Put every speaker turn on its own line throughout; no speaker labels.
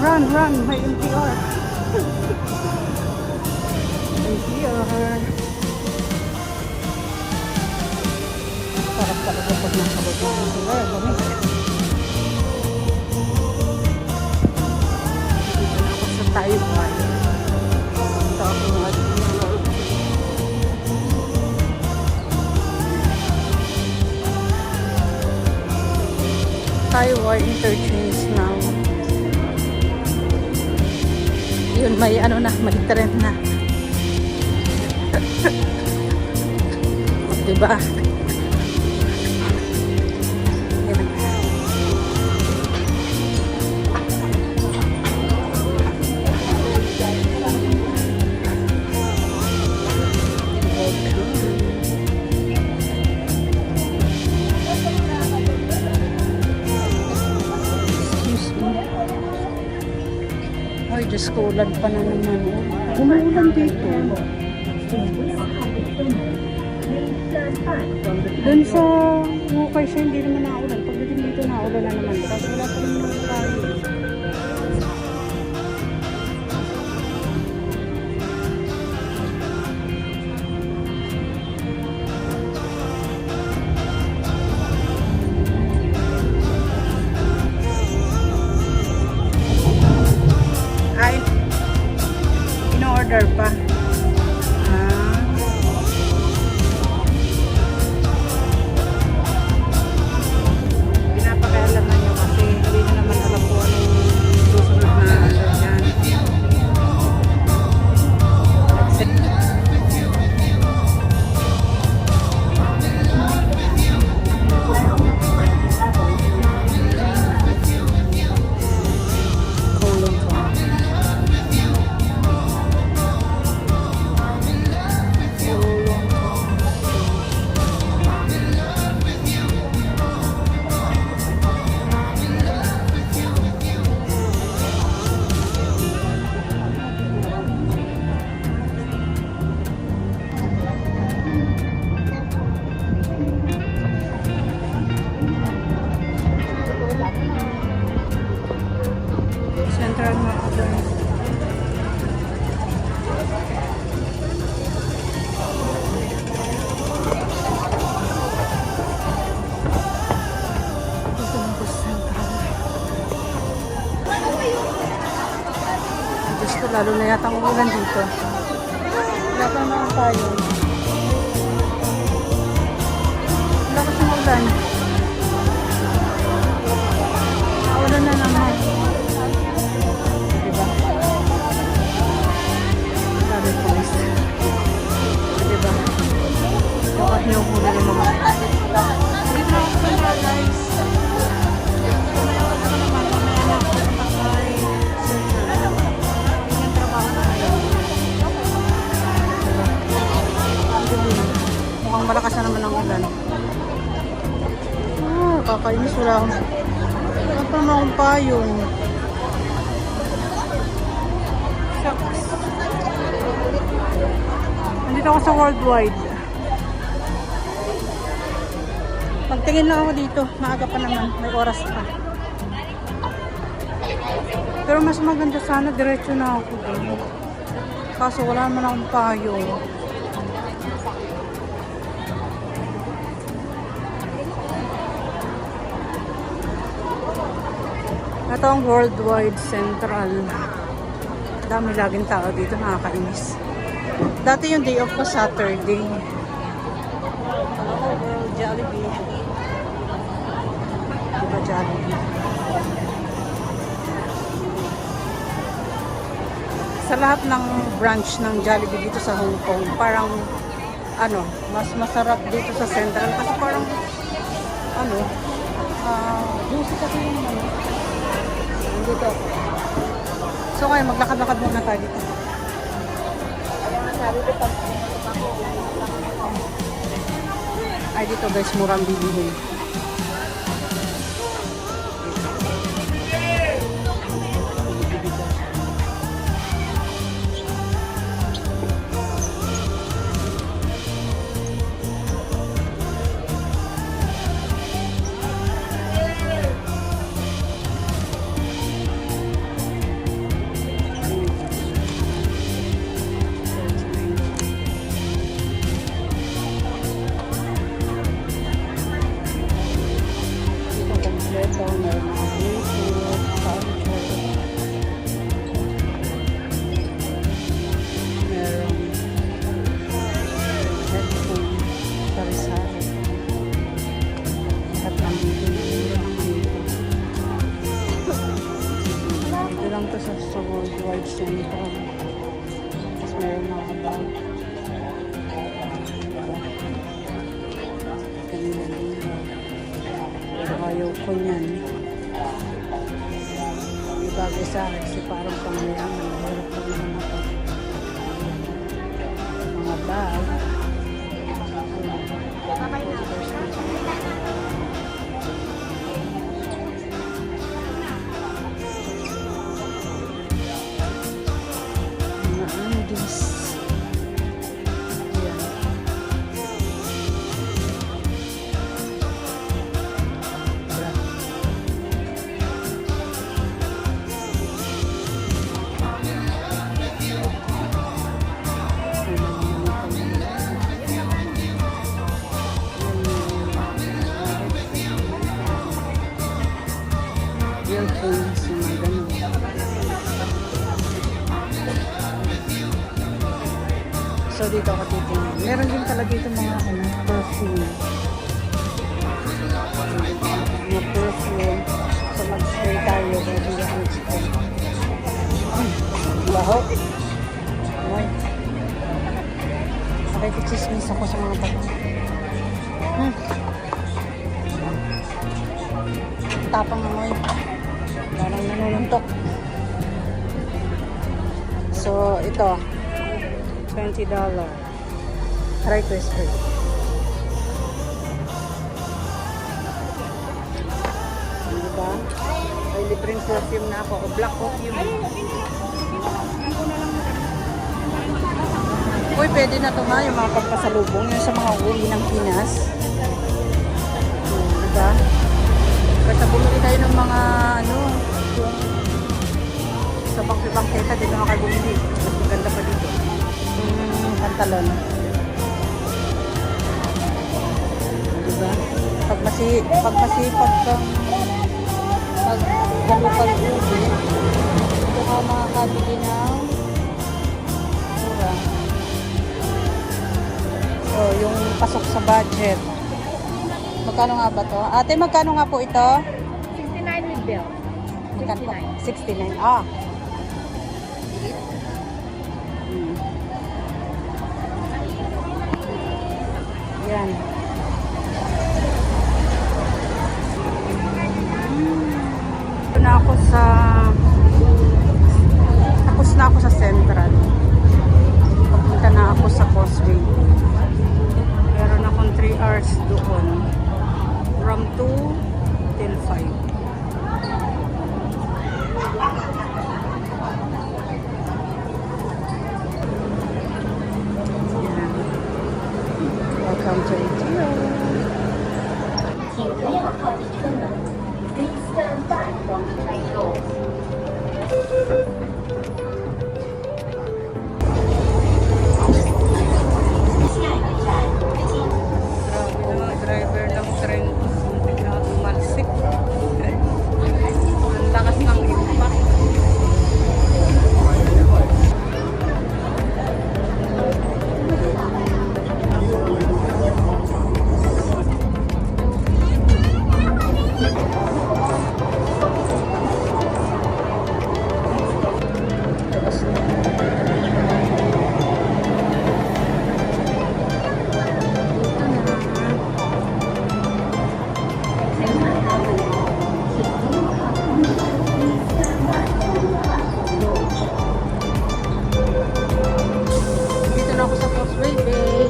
run, run! May NPR. NPR. Sarap talaga pag nasa loob ng NPR. Lamig. Dito na ako sa Taiwan. Punta ako ng NPR. Taiwan interchange now. Yun, may ano na, may trend na. Diba? Ay, Diyos ko, ulan pa na naman. Umuulan dito. Doon sa Hukay siya, hindi naman naulan. Pagdating dito, naulan na naman. Kasi wala pa rin naman tayo. Ay, in-order pa. Pinapakailaman nyo kasi hindi nyo naman alam po anong susunod na ano yan. Central Macedon. Dito na po Central. Diyos ko, lalo na yata ang ulan dito. Wala pa naman tayo. Wala kasi ulan. Ulan na naman. Diba? Dapat hinuhuli ng mga dito na ako sa guys. Mukhang malakas na naman ang ulan. Kakainis, wala pa naman akong payong. Shucks. Nandito ako sa Worldwide. Pagtingin lang ako dito, maaga pa naman, may oras pa. Pero mas maganda sana, diretso na ako dito. Kaso wala naman akong payong. Ito ang Worldwide Central. Dami laging tao dito, nakakainis. Dati yung day off ko Saturday. Hello world, Jollibee. Diba Jollibee? Sa lahat ng branch ng Jollibee dito sa Hong Kong, parang ano, mas masarap dito sa Central kasi parang ano, juicy kasi yung ano. Dito ako. So ngayon, maglakad-lakad muna tayo dito. Ay, dito guys, murang bilihin. Meron mga bag. Ganda nila. Pero ayaw ko niyan. May bagay sa akin kasi parang pangyayaman. Hirap lang naman ako. Mga bag. Earphones, yung mga ganun. So, dito ako titingnan. Meron din pala dito mga perfume. Mga perfume. So, mag-spray tayo. Bago ako mag-spray. Baho. Ay. Nakikichismis ako sa mga taga. Tapang amoy. Parang nanununtok. So, ito. $20. Try ko spray. Diba? Ay, libreng perfume na ako. O black perfume. Uy, pwede na ito nga yung mga pagpasalubong. Yung sa mga uwi ng Pinas. Diba? Basta bumili tayo ng mga ano, yung sa bangke-bangketa, dito na kayo bumili. Mas maganda pa dito. Pantalon. Diba? Pag masipag kang pag-galupag-ubi, ito ka makakabili ng mura. So, yung pasok sa budget. Magkano nga ba to? Ate, magkano nga po ito?
69 with bill.
Magkano po? 69. Ah. Yan. Ito na ako sa tapos na ako sa Central. Papunta na ako sa Causeway. Meron akong 3 hours doon. From 2 till 5. Welcome to India.
请不要靠近车门，Please stand back from the train doors.
Grabe na mga driver ng train. Muntik na ako tumalsik. Ang lakas ng impact. Dito na ako sa Causeway Bay.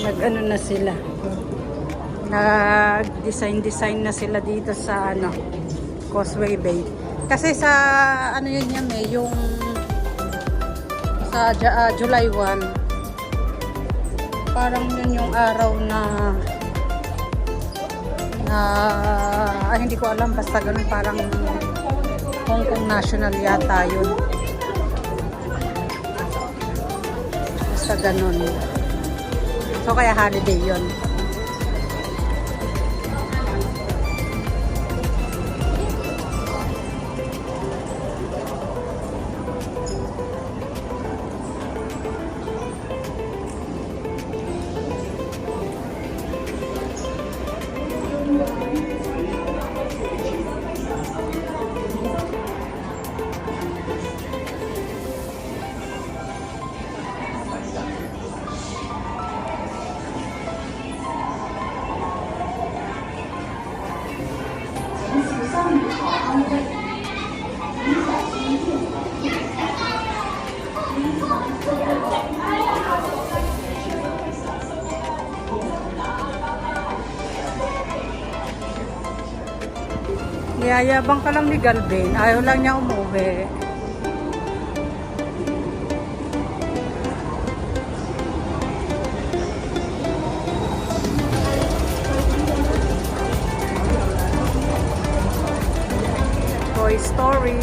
Nag-ano na sila. Nag-design na sila dito sa ano, Causeway Bay. Kasi sa ano yun yan eh, yung sa July 1. Parang yun yung araw na hindi ko alam, basta ganun, parang Hong Kong National yata yun. Basta ganun. So kaya holiday yun. Niyayabang ka lang ni Galvin. Ayaw lang niya umuwi. Toy Story.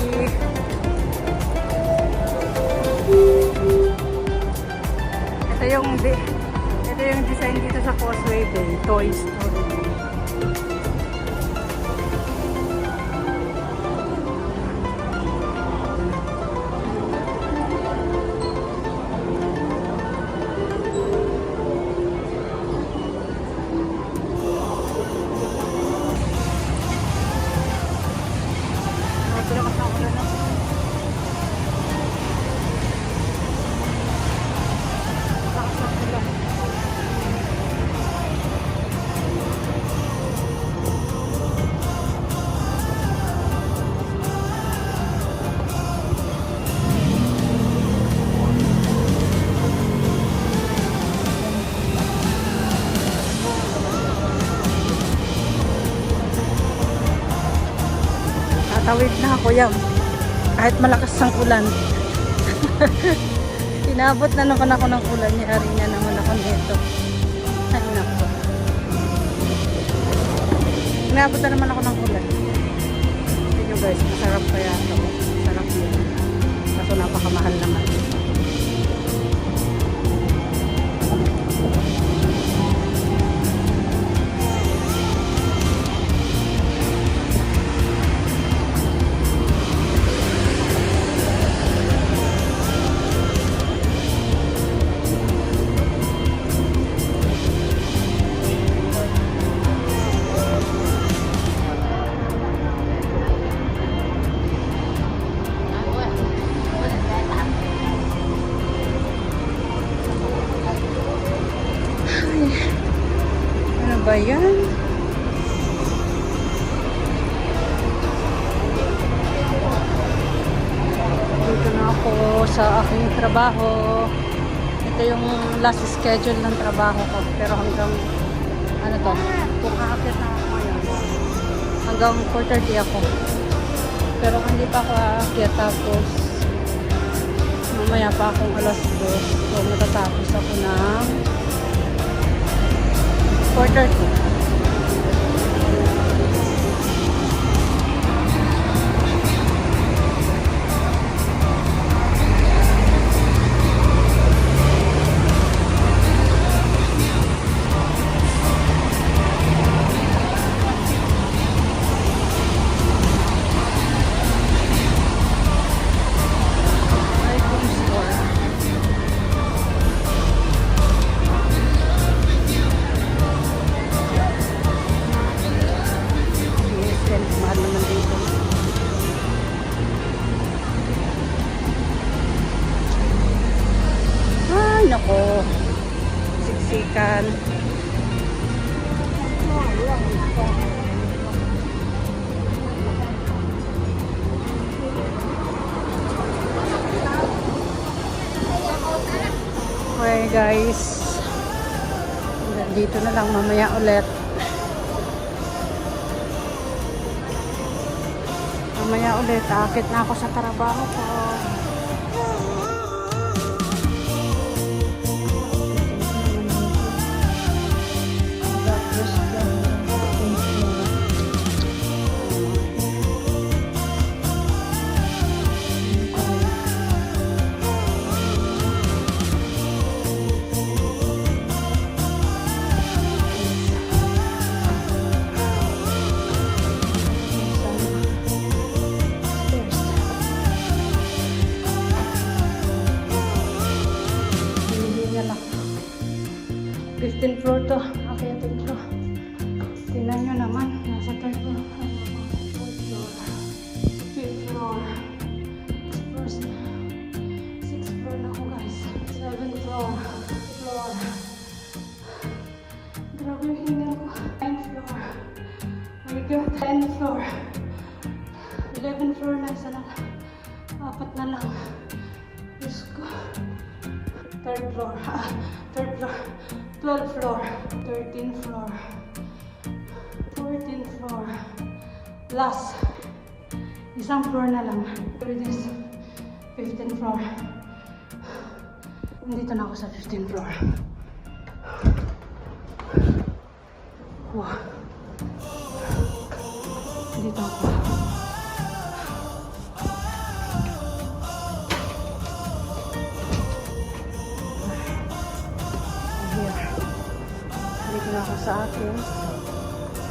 Ito yung design dito sa Causeway Bay. Toy Story. Lakas ng ulan na. Lakas ng ulan. Tatawid na ako yan. Kahit malakas ang ulan. Inabot na naman ako ng ulan. Yari niya naman ako nito. Ay, nako. Inabot na naman ako ng ulan. Tignan nyo guys, masarap kaya ito. Masarap yun. Kaso napakamahal naman. Ano ba yan? Dito na ako sa aking trabaho. Ito yung last schedule ng trabaho ko. Pero hanggang, ano to, kung aakit na ako ngayon, hanggang 4:30 ako. Pero hindi pa ako aakit, tapos mamaya pa akong alas 2. So matatapos ako ng 4:30. Nako, siksikan. Okay guys, dito na lang, mamaya ulit. Mamaya ulit, aakit na ako sa trabaho ko. Fifteenth floor to. Okay, 10th floor. Tingnan nyo naman. Nasa 3rd floor. 4th floor. 5th floor. 6th floor na ako guys. 7th floor. 8th floor. Grabe yung hingal ko. 9th floor. Oh my god. 10th floor. third floor, third floor, 12th floor, 13th floor, 14th floor, last, isang floor na lang. This 15th floor. Nandito na ako sa 15th floor. Wow. Dito ako. Here. Dito na ako sa akin.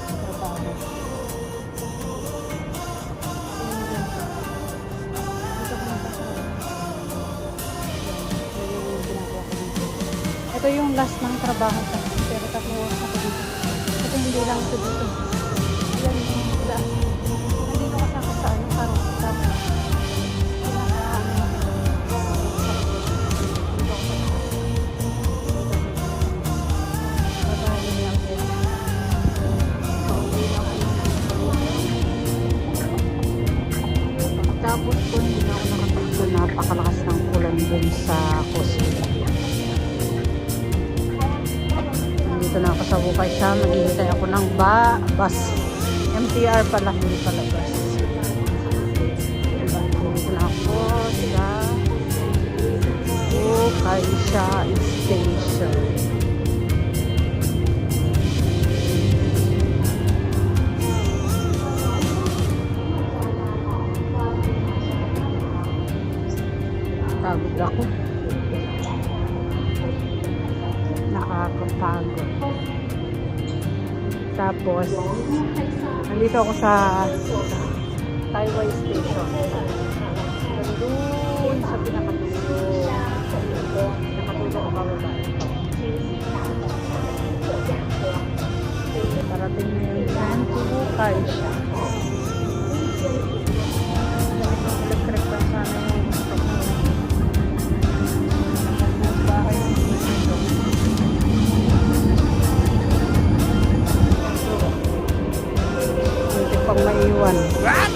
Trabaho. Ito yung last ng trabaho sa akin. Pero 3 oras ako dito. Ito hindi lang ito dito. Yan yung last. Nandito kasi ako sa ano, parang tapos. Tapos po, hindi na ako nakatulog. Napakalakas ng ulan dun sa Cosmo. Nandito na ako sa Bukay siya. Maghihintay ako ng bus. MTR pala, hindi pala bus. Nandito na ako sa Bukay siya Station. Pagod ako. Nakakapagod. Tapos, nandito ako sa Taiwan Station. Nandun sa pinakatulog. Nakatulog ako bababa. Parating na yung plan to Bukay siya. Electric pa sana yung pang maiwan. What?